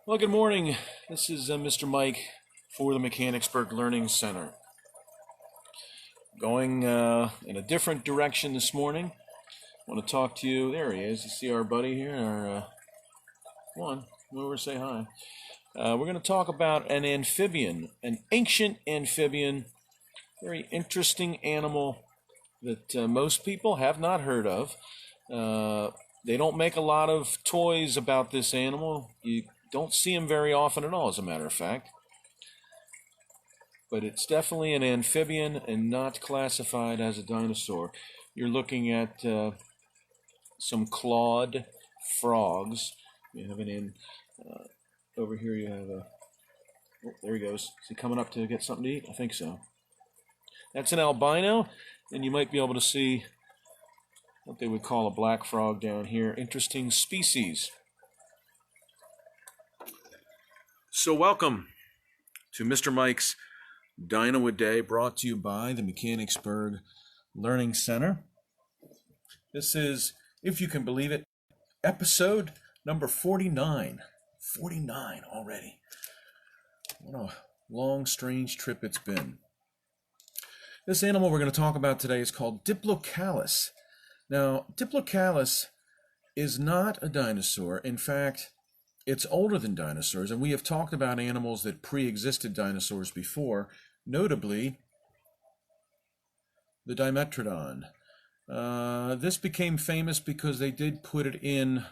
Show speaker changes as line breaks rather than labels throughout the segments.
Well, good morning. This is Mr. Mike for the Mechanicsburg Learning Center. Going in a different direction this morning. I want to talk to you. There he is. You see our buddy here? Come on, come over and say hi. We're going to talk about an amphibian, an ancient amphibian, very interesting animal that most people have not heard of. They don't make a lot of toys about this animal. You don't see them very often at all, as a matter of fact. But it's definitely an amphibian and not classified as a dinosaur. You're looking at some clawed frogs. You have over here you have a, oh, there he goes. Is he coming up to get something to eat? I think so. That's an albino, and you might be able to see what they would call a black frog down here. Interesting species. So welcome to Mr. Mike's Dino-A-Day, brought to you by the Mechanicsburg Learning Center. This is, if you can believe it, episode number 49. 49 already. What a long, strange trip it's been. This animal we're going to talk about today is called Diplocaulus. Now, Diplocaulus is not a dinosaur. In fact, it's older than dinosaurs, and we have talked about animals that pre-existed dinosaurs before, notably the Dimetrodon. This became famous because they did put it in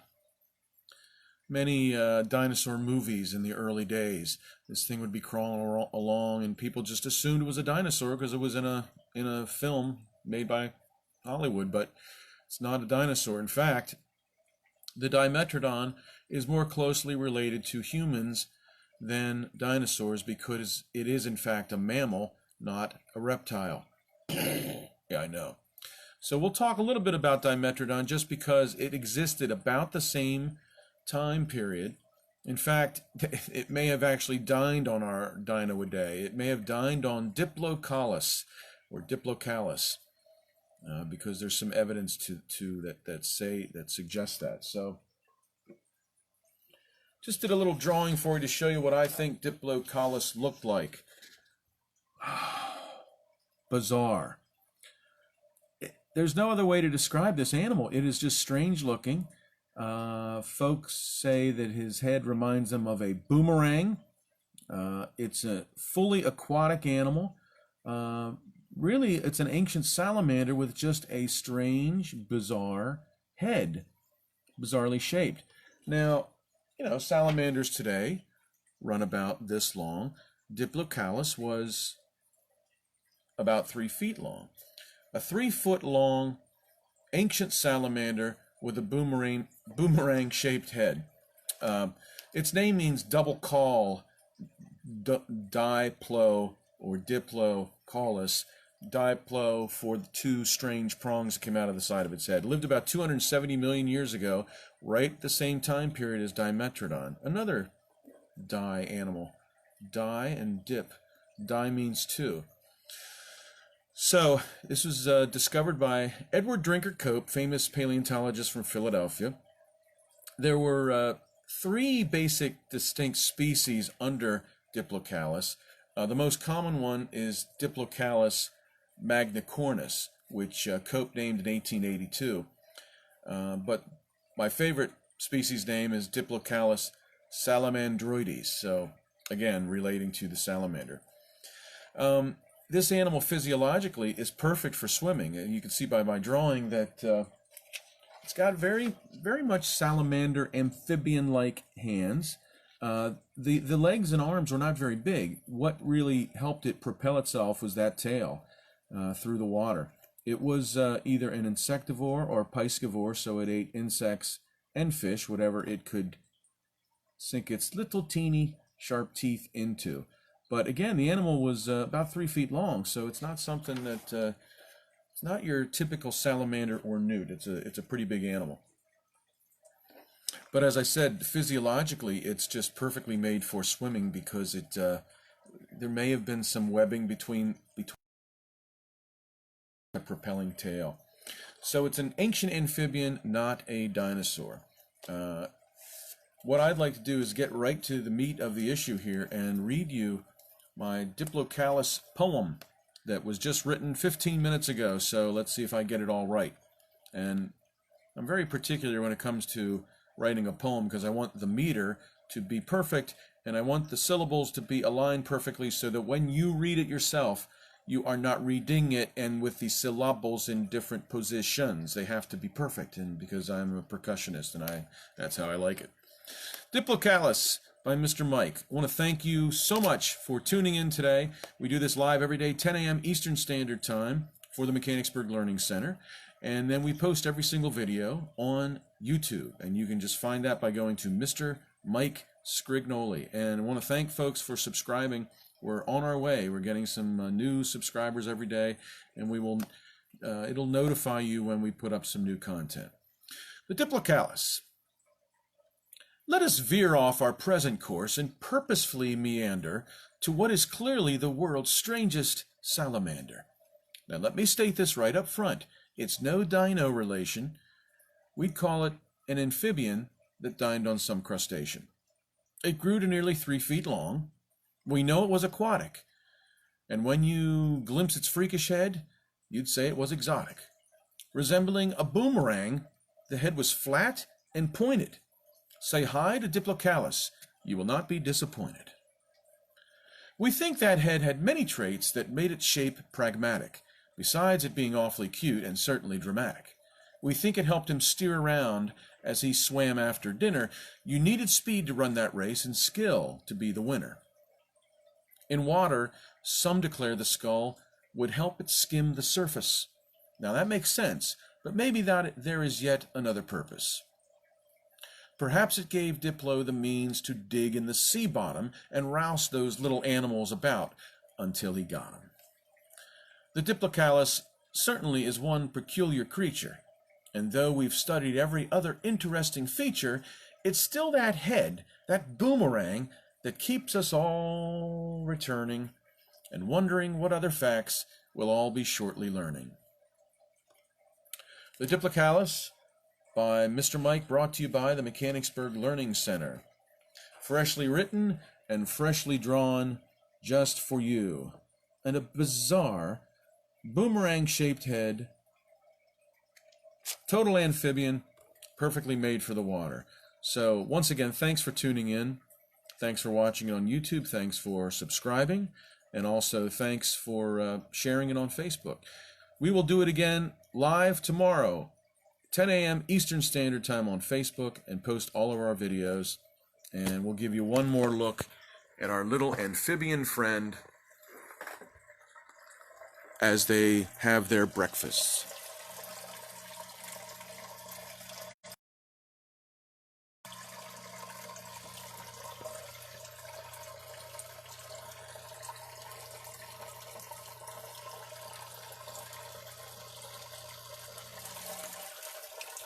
many dinosaur movies in the early days. This thing would be crawling along, and people just assumed it was a dinosaur because it was in a film made by Hollywood, but it's not a dinosaur. In fact, the Dimetrodon is more closely related to humans than dinosaurs because it is in fact a mammal, not a reptile. Yeah, I know. So we'll talk a little bit about Dimetrodon just because it existed about the same time period. In fact, it may have actually dined on our Dino-A-Day. It may have dined on Diplocaulus or Diplocaulus because there's some evidence that suggests that. So just did a little drawing for you to show you what I think Diplocaulus looked like. Bizarre. There's no other way to describe this animal. It is just strange looking. Folks say that his head reminds them of a boomerang. It's a fully aquatic animal. Really, it's an ancient salamander with just a strange, bizarre head, bizarrely shaped. Now, salamanders today run about this long. Diplocaulus was about 3 feet long. A 3-foot long ancient salamander with a boomerang-shaped head. Its name means double caul, diplo or Diplocaulus. Diplo for the 2 strange prongs that came out of the side of its head. It lived about 270 million years ago, right at the same time period as Dimetrodon, another di animal. Di and dip. Di means 2. So this was discovered by Edward Drinker Cope, famous paleontologist from Philadelphia. There were 3 basic distinct species under Diplocaulus. The most common one is Diplocaulus magnicornis, which Cope named in 1882. But my favorite species name is Diplocaulus salamandroides, so again, relating to the salamander. This animal physiologically is perfect for swimming, and you can see by my drawing that it's got very, very much salamander amphibian-like hands. The legs and arms were not very big. What really helped it propel itself was that tail through the water. It was either an insectivore or piscivore, so it ate insects and fish, whatever it could sink its little teeny sharp teeth into. But again, the animal was about 3 feet long, so it's not something that it's not your typical salamander or newt. It's a pretty big animal. But as I said, physiologically, it's just perfectly made for swimming because there may have been some webbing between a propelling tail. So it's an ancient amphibian, not a dinosaur. what I'd like to do is get right to the meat of the issue here and read you my Diplocaulus poem that was just written 15 minutes ago. So let's see if I get it all right. And I'm very particular when it comes to writing a poem because I want the meter to be perfect and I want the syllables to be aligned perfectly so that when you read it yourself, you are not reading it and with the syllables in different positions. They have to be perfect, and because I'm a percussionist and that's how I like it. Diplocaulus by Mr. Mike. I want to thank you so much for tuning in today. We do this live every day, 10 a.m. Eastern Standard Time for the Mechanicsburg Learning Center. And then we post every single video on YouTube. And you can just find that by going to Mr. Mike Sgrignoli. And I want to thank folks for subscribing. We're on our way. We're getting some new subscribers every day. And we will it'll notify you when we put up some new content. The Diplocaulus. Let us veer off our present course and purposefully meander to what is clearly the world's strangest salamander. Now let me state this right up front. It's no dino relation. We'd call it an amphibian that dined on some crustacean. It grew to nearly 3 feet long. We know it was aquatic. And when you glimpse its freakish head, you'd say it was exotic. Resembling a boomerang, the head was flat and pointed. Say hi to Diplocaulus. You will not be disappointed. We think that head had many traits that made its shape pragmatic, besides it being awfully cute and certainly dramatic. We think it helped him steer around as he swam after dinner. You needed speed to run that race and skill to be the winner. In water, some declare the skull would help it skim the surface. Now that makes sense, but maybe that there is yet another purpose. Perhaps it gave Diplo the means to dig in the sea bottom and rouse those little animals about until he got them. The Diplocaulus certainly is one peculiar creature, and though we've studied every other interesting feature, it's still that head, that boomerang, that keeps us all returning and wondering what other facts we'll all be shortly learning. The Diplocaulus by Mr. Mike, brought to you by the Mechanicsburg Learning Center. Freshly written and freshly drawn just for you. And a bizarre boomerang-shaped head, total amphibian, perfectly made for the water. So once again, thanks for tuning in. Thanks for watching it on YouTube. Thanks for subscribing. And also thanks for sharing it on Facebook. We will do it again live tomorrow, 10 a.m. Eastern Standard Time on Facebook, and post all of our videos. And we'll give you one more look at our little amphibian friend as they have their breakfasts.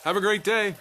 Have a great day.